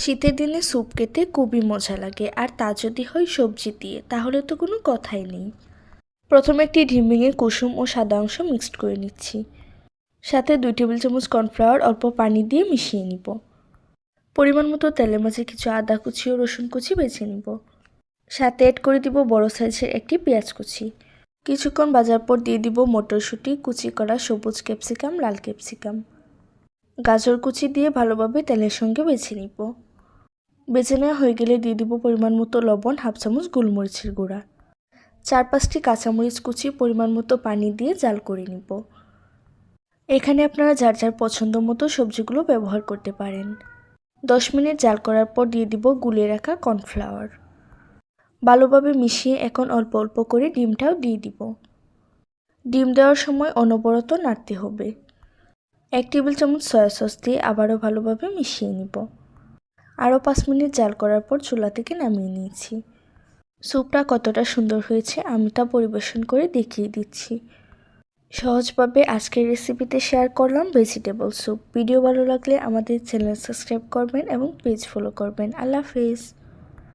শীতের দিনে স্যুপ খেতে খুবই মজা লাগে, আর তা যদি হয় সবজি দিয়ে তাহলে তো কোনো কথাই নেই। প্রথমে একটি ডিম ভেঙে কুসুম ও সাদা অংশ মিক্সড করে নিচ্ছি। সাথে 2 টেবিল চামচ কর্নফ্লাওয়ার অল্প পানি দিয়ে মিশিয়ে নিব। পরিমাণ মতো তেলের মাঝে কিছু আদা কুচি ও রসুন কুচি বেছে নিব। সাথে অ্যাড করে দিব বড় সাইজের একটি পেঁয়াজ কুচি। কিছুক্ষণ ভাজার পর দিয়ে দিব মটরশুঁটি, কুচি করা সবুজ ক্যাপসিকাম, লাল ক্যাপসিকাম, গাজর কুচি দিয়ে ভালোভাবে তেলের সঙ্গে বেছে নিব। বেছে নেওয়া হয়ে গেলে দিয়ে দিব পরিমাণ মতো লবণ, হাফ চামচ গোলমরিচের গুঁড়া, 4-5টি কাঁচামরিচ কুচি, পরিমাণ মতো পানি দিয়ে জাল করে নিব। এখানে আপনারা যার যার পছন্দ মতো সবজিগুলো ব্যবহার করতে পারেন। 10 মিনিট জাল করার পর দিয়ে দিব গুলিয়ে রাখা কর্নফ্লাওয়ার। ভালোভাবে মিশিয়ে এখন অল্প অল্প করে ডিমটাও দিয়ে দিব। ডিম দেওয়ার সময় অনবরত নাড়তে হবে। 1 টেবিল চামচ সয়া সস দিয়ে আবারও ভালোভাবে মিশিয়ে নিব। আরও 5 মিনিট জাল করার পর চুলা থেকে নামিয়ে নিয়েছি। স্যুপটা কতটা সুন্দর হয়েছে আমি তা পরিবেশন করে দেখিয়ে দিচ্ছি। সহজভাবে আজকের রেসিপিতে শেয়ার করলাম ভেজিটেবল স্যুপ। ভিডিও ভালো লাগলে আমাদের চ্যানেল সাবস্ক্রাইব করবেন এবং পেজ ফলো করবেন। আল্লাহ হাফেজ।